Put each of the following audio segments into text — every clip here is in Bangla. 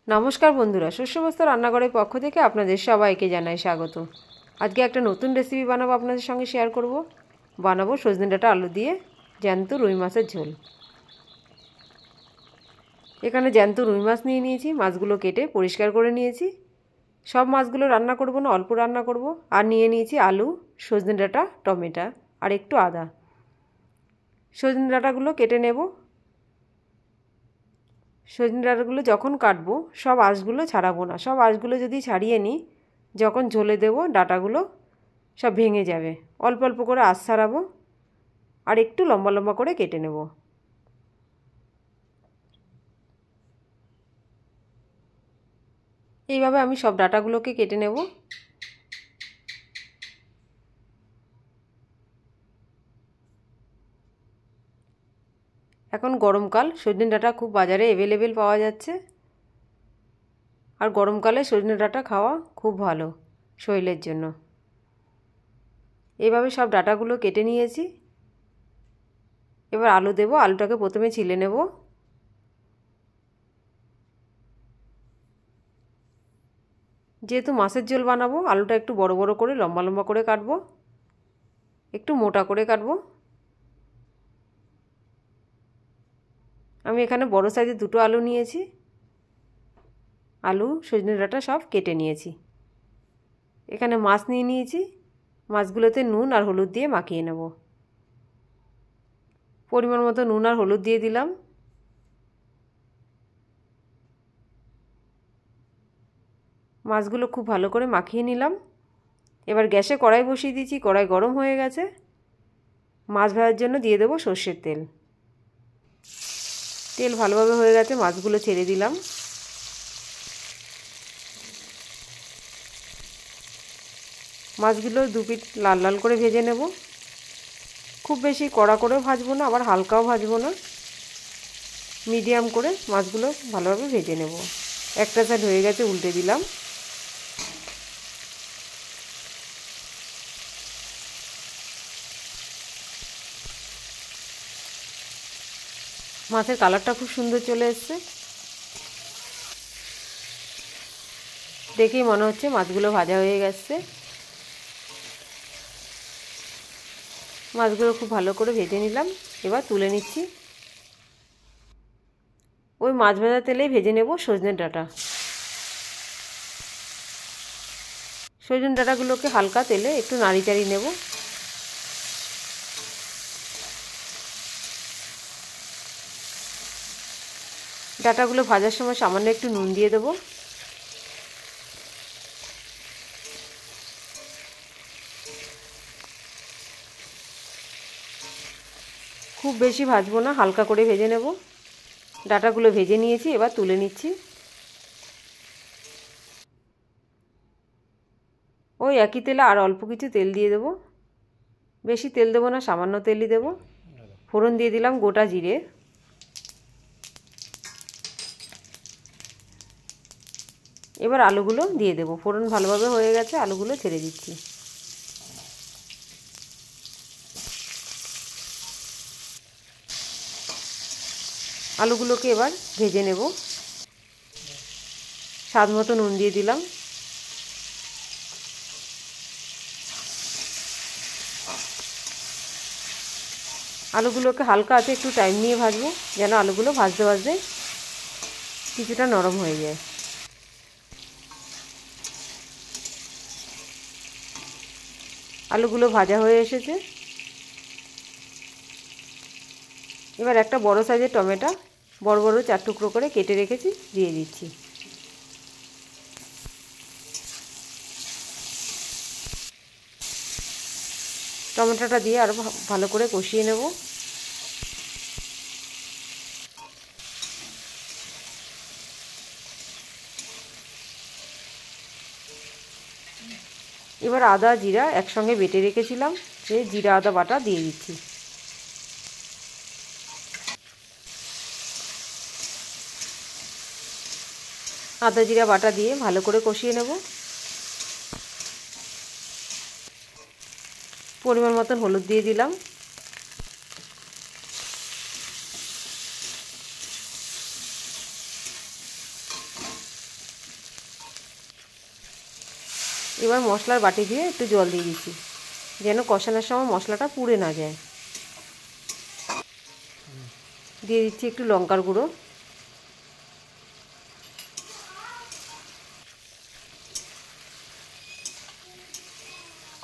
নমস্কার বন্ধুরা, শস্যবস্ত রান্নাঘরের পক্ষ থেকে আপনাদের সবাইকে জানাই স্বাগত। আজকে একটা নতুন রেসিপি বানাবো, আপনাদের সঙ্গে শেয়ার করব। বানাবো সজনে ডাঁটা আলু দিয়ে জ্যান্ত রুই মাছের ঝোল। এখানে জ্যান্ত রুই মাছ নিয়ে নিয়েছি, মাছগুলো কেটে পরিষ্কার করে নিয়েছি। সব মাছগুলো রান্না করব না, অল্প রান্না করব। আর নিয়ে নিয়েছি আলু, সজনে ডাঁটা, টমেটো আর একটু আদা। সজনে ডাঁটাগুলো কেটে নেব। সজনে ডাঁটাগুলো যখন কাটবো সব আঁশগুলো ছাড়াবো না, সব আঁশগুলো যদি ছাড়িয়ে নিই যখন ঝোলে দেবো ডাঁটাগুলো সব ভেঙে যাবে। অল্প অল্প করে আঁশ ছাড়াবো আর একটু লম্বা লম্বা করে কেটে নেব। এইভাবে আমি সব ডাঁটাগুলোকে কেটে নেব। এখন গরমকাল, সজনে ডাঁটা খুব বাজারে অ্যাভেলেবেল পাওয়া যাচ্ছে। আর গরমকালে সজনে ডাঁটা খাওয়া খুব ভালো শরীরের জন্য। এইভাবে সব ডাঁটাগুলো কেটে নিয়েছি। এবার আলু দেব। আলুটাকে প্রথমে ছিলে নেব। যেহেতু মাছের ঝোল বানাবো, আলুটা একটু বড় বড় করে লম্বা লম্বা করে কাটবো, একটু মোটা করে কাটবো। আমি এখানে বড় সাইজের দুটো আলু নিয়েছি। আলু, সজনে ডাঁটা সব কেটে নিয়েছি। এখানে মাছ নিয়ে নিয়েছি। মাছগুলোতে নুন আর হলুদ দিয়ে মাখিয়ে নেব। পরিমাণ মতো নুন আর হলুদ দিয়ে দিলাম। মাছগুলো খুব ভালো করে মাখিয়ে নিলাম। এবার গ্যাসে কড়াই বসিয়ে দিয়েছি। কড়াই গরম হয়ে গেছে। মাছ ভাজার জন্য দিয়ে দেবো সর্ষের তেল। তেল ভালোভাবে হয়ে গেছে, মাছগুলো ছেড়ে দিলাম। মাছগুলো দু পিঠ লাল লাল করে ভেজে নেব। খুব বেশি কড়া করেও ভাজবো না, আবার হালকাও ভাজবো না, মিডিয়াম করে মাছগুলো ভালোভাবে ভেজে নেব। একটা সাইড হয়ে গেছে, উল্টে দিলাম। মাছের কালারটা খুব সুন্দর চলে এসছে। দেখেই মনে হচ্ছে মাছগুলো ভাজা হয়ে গেছে। মাছগুলো খুব ভালো করে ভেজে নিলাম। এবার তুলে নিচ্ছি। ওই মাছ ভাজা তেলেই ভেজে নেব সজনে ডাঁটা। সজনে ডাঁটাগুলোকে হালকা তেলে একটু নাড়ি চাড়িয়ে নেব। ডাঁটাগুলো ভাজার সময় সামান্য একটু নুন দিয়ে দেবো। খুব বেশি ভাজবো না, হালকা করে ভেজে নেব। ডাঁটাগুলো ভেজে নিয়েছি, এবার তুলে নিচ্ছি। ওই একই তেলে আর অল্প কিছু তেল দিয়ে দেবো। বেশি তেল দেবো না, সামান্য তেলই দেবো। ফোড়ন দিয়ে দিলাম গোটা জিরে। এবার আলুগুলো দিয়ে দেবো। ফোড়ন ভালোভাবে হয়ে গেছে, আলুগুলো ছেড়ে দিচ্ছি। আলুগুলোকে এবার ভেজে নেব। স্বাদ মতো নুন দিয়ে দিলাম। আলুগুলোকে হালকা আছে একটু টাইম নিয়ে ভাজবো, যেন আলুগুলো ভাজতে ভাজতে কিছুটা নরম হয়ে যায়। আলুগুলো ভাজা হয়ে এসেছে। এবার একটা বড় সাইজের টমেটো বড় বড় 4 টুকরো করে কেটে রেখেছি, দিয়ে দিচ্ছি। টমেটোটা দিয়ে আরও ভালো করে কষিয়ে নেব। এবার আদা জিরা একসঙ্গে বেটে রেখেছিলাম, সেই জিরা আদা বাটা দিয়ে দিচ্ছি। আদা জিরা বাটা দিয়ে ভালো করে কষিয়ে নেব। পরিমাণ মতন হলুদ দিয়ে দিলাম। এবার মশলার বাটি দিয়ে একটু জল দিয়ে দিচ্ছি, যেন কষানোর সময় মশলাটা পুড়ে না যায়। দিয়ে দিচ্ছি একটু লঙ্কার গুঁড়ো,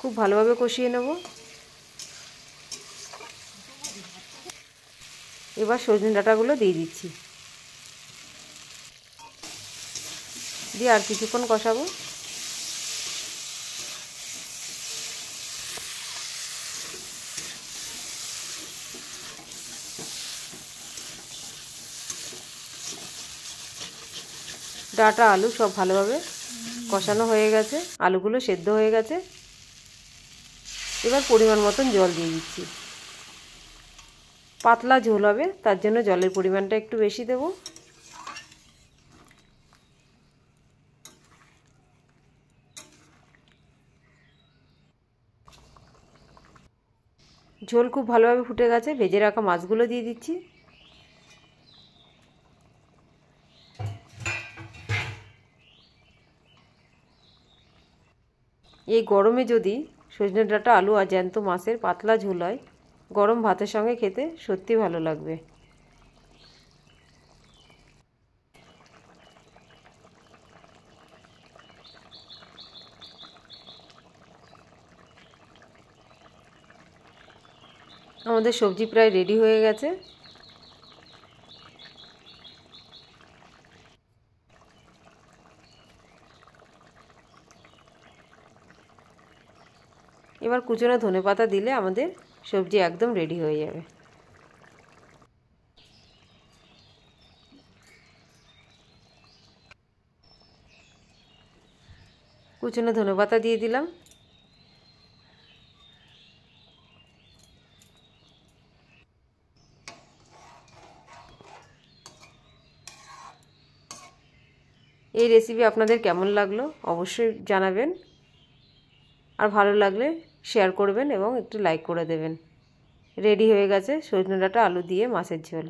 খুব ভালোভাবে কষিয়ে নেব। এবার সজনে ডাঁটাগুলো দিয়ে দিচ্ছি, দিয়ে আর কিছুক্ষণ কষাবো। ডাঁটা আলু সব ভালোভাবে কষানো হয়ে গেছে, আলুগুলো সেদ্ধ হয়ে গেছে। এবার পরিমাণ মতন জল দিয়ে দিচ্ছি। পাতলা ঝোল হবে, তার জন্য জলের পরিমাণটা একটু বেশি দেব। ঝোল খুব ভালোভাবে ফুটে গেছে, ভেজে রাখা মাছগুলো দিয়ে দিচ্ছি। এই গরমে যদি সজনে ডাঁটা আলু আর জ্যান্ত মাছের পাতলা ঝোল হয়, গরম ভাতের সঙ্গে খেতে সত্যি ভালো লাগবে। আমাদের সবজি প্রায় রেডি হয়ে গেছে। এবার কুচনো ধনেপাতা দিলে আমাদের সবজি একদম রেডি হয়ে যাবে। কুচনো ধনেপাতা দিয়ে দিলাম। এই রেসিপি আপনাদের কেমন লাগলো অবশ্যই জানাবেন, আর ভালো লাগলে শেয়ার করবেন এবং একটু লাইক করে দেবেন। রেডি হয়ে গেছে সজনে ডাঁটা আলু দিয়ে মাছের ঝোল।